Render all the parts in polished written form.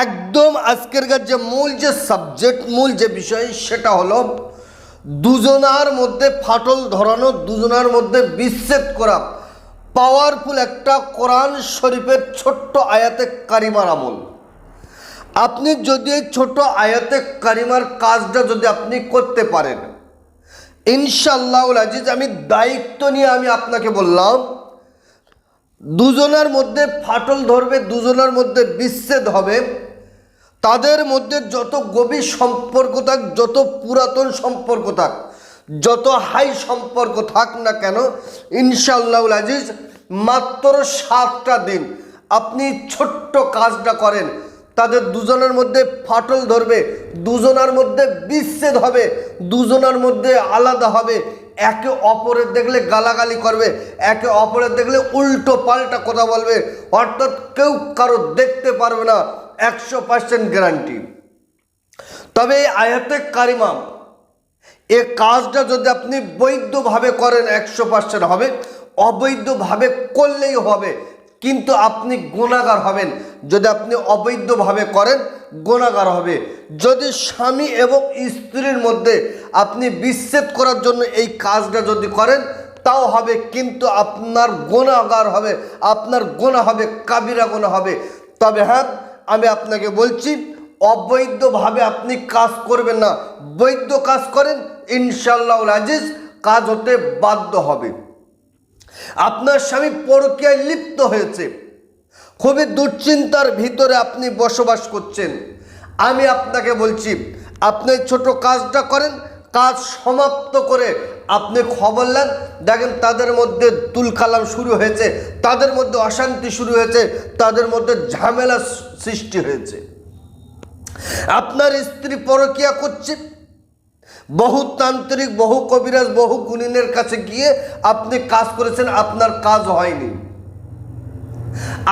একদম আজকের যে মূল যে সাবজেক্ট, মূল যে বিষয়, সেটা হলো দুজনার মধ্যে ফাটল ধরানো, দুজনার মধ্যে বিচ্ছেদ করা পাওয়ারফুল একটা কোরআন শরীফের ছোট্ট আয়াতে কারিমার আমল। আপনি যদি এই ছোট আয়াতে কারিমার কাজটা যদি আপনি করতে পারেন, ইনশাআল্লাহুল আজিজ, আমি দায়িত্ব নিয়ে আমি আপনাকে বললাম, দুজনের মধ্যে ফাটল ধরবে, দুজনের মধ্যে বিচ্ছেদ হবে। তাদের মধ্যে যত গভীর সম্পর্ক থাক, যত পুরাতন সম্পর্ক থাক, যত হাই সম্পর্ক থাক না কেন, ইনশাআল্লাহুল আজিজ মাত্র 7টা দিন আপনি ছোট্ট কাজটা করেন, তাদের দুজনের মধ্যে ফাটল ধরবে, দুজনের মধ্যে বিচ্ছেদ হবে, দুজনের মধ্যে আলাদা হবে, একে অপরের দেখলে গালাগালি করবে, একে অপরের দেখলে উল্টো পাল্টা কথা বলবে, অর্থাৎ কেউ কারো দেখতে পারবে না, 100% গ্যারান্টি। তবে এই আয়াতে কারিমা, এই কাজটা যদি আপনি বৈধভাবে করেন 100% হবে, অবৈধভাবে করলেই হবে, কিন্তু আপনি গুনাহগার হবেন। যদি আপনি অবৈধভাবে করেন, গুনাহগার হবে। যদি স্বামী এবং স্ত্রীর মধ্যে আপনি বিচ্ছেদ করার জন্য এই কাজটা যদি করেন, তাও হবে, কিন্তু আপনার গুনাহগার হবে, আপনার গুনাহ হবে, কাবিরা গুনাহ হবে। তবে হ্যাঁ, আমি আপনাকে বলছি, অবৈধভাবে আপনি কাজ করবেন না, বৈধ কাজ করেন, ইনশাআল্লাহুল আজিজ কাজ হতে বাধ্য হবে। আপনার স্বামী পরকীয়ায় লিপ্ত হয়েছে, খুবই দুশ্চিন্তার ভিতরে আপনি বসবাস করছেন, আমি আপনাকে বলছি, আপনি ছোট কাজটা করেন, কাজ সমাপ্ত করে আপনি খবর নেন, দেখেন তাদের মধ্যে তুলকালাম শুরু হয়েছে, তাদের মধ্যে অশান্তি শুরু হয়েছে, তাদের মধ্যে ঝামেলা সৃষ্টি হয়েছে। আপনার স্ত্রী পরকীয়া করছে, বহু তান্ত্রিক, বহু কবিরাজ, বহু গুণিনের কাছে গিয়ে আপনি কাজ করেছেন, আপনার কাজ হয়নি।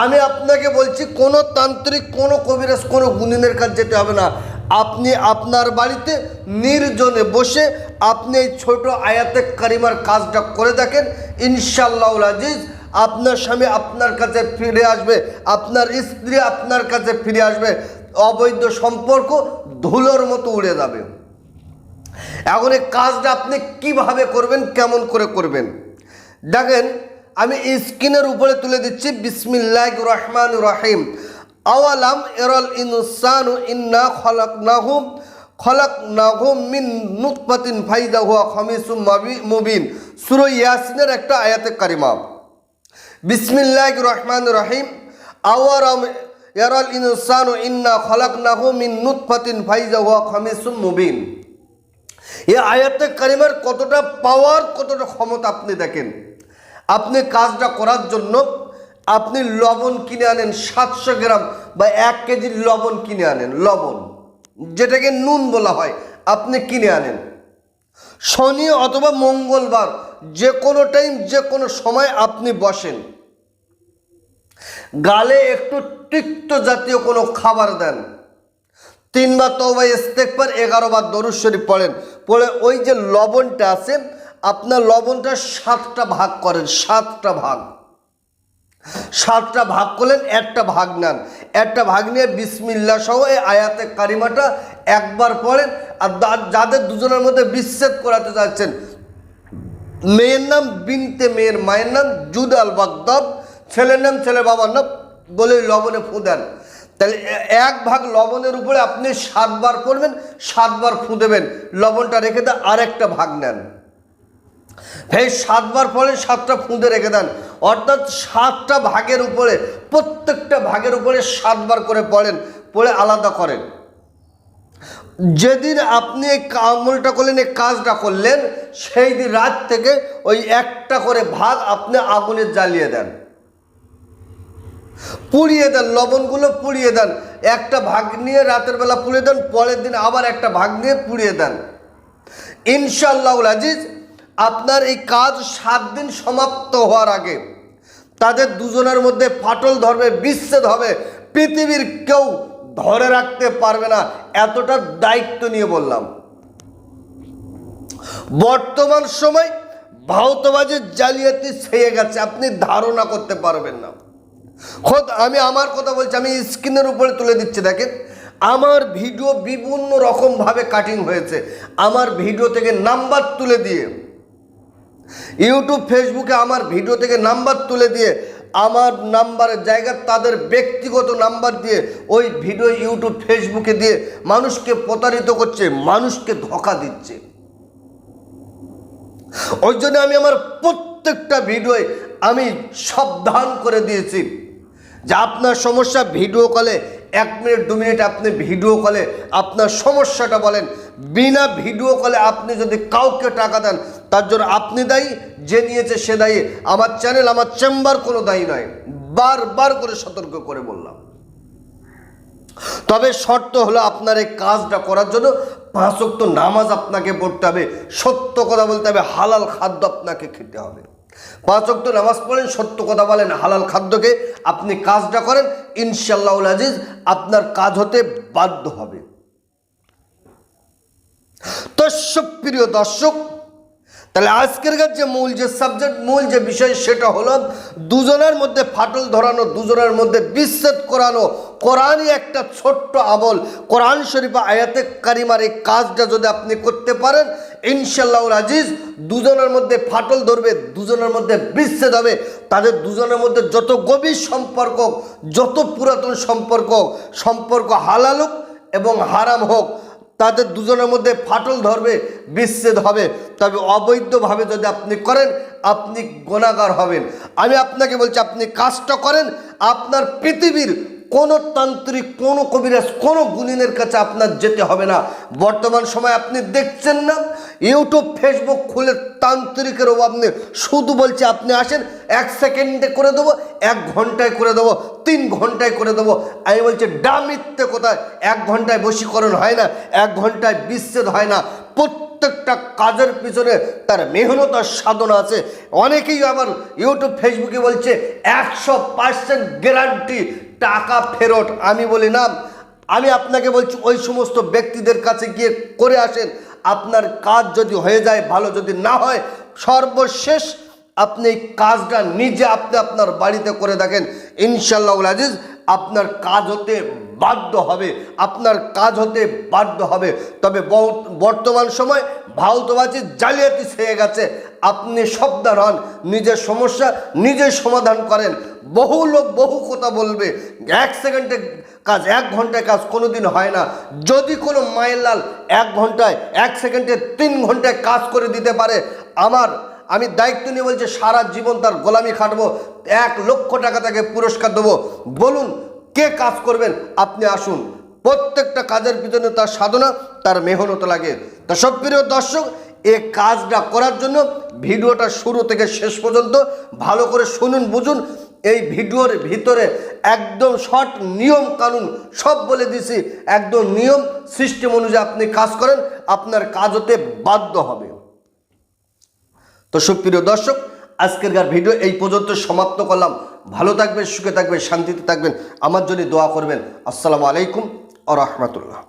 আমি আপনাকে বলছি, কোনো তান্ত্রিক, কোনো কবিরাজ, কোনো গুণিনের কাছে যেতে হবে না। আপনি আপনার বাড়িতে নির্জনে বসে আপনি এই ছোট আয়াতে কারিমার কাজটা করে দেখেন, ইনশাআল্লাহুল আজিজ আপনার স্বামী আপনার কাছে ফিরে আসবে, আপনার স্ত্রী আপনার কাছে ফিরে আসবে, অবৈধ সম্পর্ক ধুলোর মতো উড়ে যাবে। এখন এই কাজটা আপনি কিভাবে করবেন, কেমন করে করবেন, দেখেন আমি স্ক্রিনের উপরে তুলে দিচ্ছি। বিসমিল্লাহির রহমানির রহিম। আওয়ালাম ইয়ারাল ইনসানু ইন্না খলাকনাহু মিন নুতফাতিন ফাইদা হুয়া খামিসুম মুবিন। সূরা ইয়াসিনের একটা আয়াতে কারিমা। বিসমিল্লাহির রহমানির রহিম। আওয়ালাম ইয়ারাল ইনসানু ইন্না খলাকনাহু মিন নুতফাতিন ফাইদা হুয়া খামিসুম মুবিন। এই আয়াতে কারিমার কতটা পাওয়ার, কতটা ক্ষমতা আপনি দেখেন। আপনি কাজটা করার জন্য আপনি লবণ কিনে আনেন 700 গ্রাম বা 1 কেজি লবণ কিনে আনেন, লবণ যেটাকে নুন বলা হয়, আপনি কিনে আনেন। শনি অথবা মঙ্গলবার যে কোনো টাইম, যে কোনো সময় আপনি বসেন, গালে একটু তিক্ত জাতীয় কোনো খাবার দেন, 3 বার তওবা ইস্তেগফার, 11 বার দরুদ শরীফ পড়েন, পড়ে ওই যে লবণটা আছে, আপনার লবণটা 7টা ভাগ করেন, 7টা ভাগ, 7টা ভাগ করলেন, একটা ভাগ নেন, একটা ভাগ নিয়ে বিসমিল্লাহ সহ এই আয়াতে কারিমাটা একবার পড়েন। আর যাদের দুজনের মধ্যে বিচ্ছেদ করাতে যাচ্ছেন, মেয়ের নাম বিনতে, মেয়ের মায়ের নাম জুদাল বাগদাদ, ছেলের নাম ছেলে বাবার নাম বলে লবণে ফু দেন। তাহলে 1 ভাগ লবণের উপরে আপনি 7 বার পড়বেন, 7 বার ফু দেবেন, লবণটা রেখে দেন, আরেকটা ভাগ নেন, এই 7 বার পরে 7টা ফুঁদে রেখে দেন, অর্থাৎ 7টা ভাগের উপরে, প্রত্যেকটা ভাগের উপরে 7 বার করে পড়েন, পড়ে আলাদা করেন। যেদিন আপনি এই আমলটা করলেন, এই কাজটা করলেন, সেই দিন রাত থেকে ওই একটা করে ভাগ আপনি আগুনে জ্বালিয়ে দেন, পুড়িয়ে দেন, লবণগুলো পুড়িয়ে দেন, একটা ভাগ নিয়ে রাতের বেলা পুড়িয়ে দেন, পরের দিন আবার একটা ভাগ নিয়ে পুড়িয়ে দেন। ইনশাআল্লাহুল আজিজ আপনার এই কাজ 7 দিন সমাপ্ত হওয়ার আগে তাদের দুজনের মধ্যে ফাটল ধরবে, বিচ্ছেদ হবে, পৃথিবীর কেউ ধরে রাখতে পারবে না, এতটা দায়িত্ব নিয়ে বললাম। বর্তমান সময় ভাওতাবাজির জালিয়াতি ছেয়ে গেছে, আপনি ধারণা করতে পারবেন না। খোদ আমি আমার কথা বলছি, আমি স্ক্রিনের উপরে তুলে দিচ্ছি, দেখেন আমার ভিডিও বিভিন্ন রকমভাবে কাটিং হয়েছে। আমার ভিডিও থেকে নাম্বার তুলে দিয়ে, ইউটিউব ফেসবুকে আমার ভিডিও থেকে নাম্বার তুলে দিয়ে, আমার নাম্বারের জায়গায় তাদের ব্যক্তিগত নাম্বার দিয়ে ওই ভিডিও ইউটিউব ফেসবুকে দিয়ে মানুষকে প্রতারিত করছে, মানুষকে ধোঁকা দিচ্ছে। ওই জন্য আমি আমার প্রত্যেকটা ভিডিওয়ে আমি সাবধান করে দিয়েছি যে আপনার সমস্যা ভিডিও কলে 1 মিনিট 2 মিনিট আপনি ভিডিও কলে আপনার সমস্যাটা বলেন। বিনা ভিডিও কলে আপনি যদি কাউকে টাকা দেন তার জন্য আপনি দায়ী, যে নিয়েছে সে দায়ী। আমার চ্যানেল, আমার চেম্বার কোনো দায়ী নয়, বারবার করে সতর্ক করে বললাম। তবে শর্ত হলো আপনার এই কাজটা করার জন্য 5 ওয়াক্ত নামাজ আপনাকে পড়তে হবে, সত্য কথা বলতে হবে, হালাল খাদ্য আপনাকে খেতে হবে। 5 ওয়াক্ত নামাজ পড়েন, সত্য কথা বলেন, হালাল খাদ্যকে আপনি কাজটা করেন, ইনশাআল্লাহুল আজিজ আপনার কাজ হতে বাধ্য হবে। তো সুপ্রিয় দর্শক, তাহলে আজকের যে মূল যে সাবজেক্ট, মূল যে বিষয় সেটা হলো দুজনের মধ্যে ফাটল ধরানো, দুজনের মধ্যে বিচ্ছেদ করানো। কোরআনই একটা ছোট্ট আমল, কোরআন শরীফ আয়াতে কারিমার এই কাজটা যদি আপনি করতে পারেন, ইনশাআল্লাহুল আজিজ দুজনের মধ্যে ফাটল ধরবে, দুজনের মধ্যে বিচ্ছেদ হবে। তাদের দুজনের মধ্যে যত গভীর সম্পর্ক, যত পুরাতন সম্পর্ক হালাল হোক এবং হারাম হোক, তাদের দুজনের মধ্যে ফাটল ধরবে, বিচ্ছেদ হবে। তবে অবৈধভাবে যদি আপনি করেন, আপনি গুনাহগার হবেন। আমি আপনাকে বলছি, আপনি কাজটা করেন, আপনার পৃথিবীর কোনো তান্ত্রিক, কোনো কবিরাজ, কোনো গুণিনের কাছে আপনার যেতে হবে না। বর্তমান সময় আপনি দেখছেন না, ইউটিউব ফেসবুক খুলে তান্ত্রিকের অভাব নেই। শুধু বলছে আপনি আসেন, 1 সেকেন্ডে করে দেবো, 1 ঘন্টায় করে দেবো, 3 ঘন্টায় করে দেবো। আমি বলছি মিথ্যে কোথায়, 1 ঘন্টায় বশীকরণ হয় না, 1 ঘন্টায় বিচ্ছেদ হয় না। প্রত্যেকটা কাজের পিছনে তার মেহনত আর সাধনা আছে। অনেকেই আবার ইউটিউব ফেসবুকে বলছে 100% গ্যারান্টি টাকা ফেরত। আমি বলি না, আমি আপনাকে বলছি ওই সমস্ত ব্যক্তিদের কাছে গিয়ে করে আসেন। আপনার কাজ যদি হয়ে যায় ভালো, যদি না হয় সর্বশেষ আপনি এই কাজটা নিজে আপনি আপনার বাড়িতে করে দেখেন, ইনশাআল্লাহুল আজিজ আপনার কাজ হতে বাধ্য হবে, আপনার কাজ হতে বাধ্য হবে। তবে বর্তমান সময় ভাউতবাজি, জালিয়াতি ছেয়ে গেছে। আপনি সাবধান হন, নিজের সমস্যা নিজে সমাধান করেন। বহু লোক বহু কথা বলবে, 1 সেকেন্ডে কাজ, 1 ঘন্টায় কাজ কোনোদিন হয় না। যদি কোনো মায়ের লাল 1 ঘন্টায়, 1 সেকেন্ডে, 3 ঘন্টায় কাজ করে দিতে পারে, আমি দায়িত্ব নিয়ে বলছি সারা জীবন তার গোলামি খাটবো, 1 লক্ষ টাকা তাকে পুরস্কার দেবো। বলুন কে কাজ করবেন, আপনি আসুন। প্রত্যেকটা কাজের পিছনে তার সাধনা, তার মেহনত লাগে। তো সুপ্রিয় দর্শক, এই কাজটা করার জন্য ভিডিওটা শুরু থেকে শেষ পর্যন্ত ভালো করে শুনুন, বুঝুন। এই ভিডিওর ভিতরে একদম শর্ট নিয়ম কানুন সব বলে দিছি। একদম নিয়ম সিস্টেম অনুযায়ী আপনি কাজ করেন, আপনার কাজ হতে বাধ্য হবে। তো সুপ্রিয় দর্শক, আজকের ভিডিও এই পর্যন্ত সমাপ্ত করলাম। ভালো থাকবেন, সুখে থাকবেন, শান্তিতে থাকবেন, আমার জন্য দোয়া করবেন। আসসালামু আলাইকুম ওয়া রাহমাতুল্লাহ।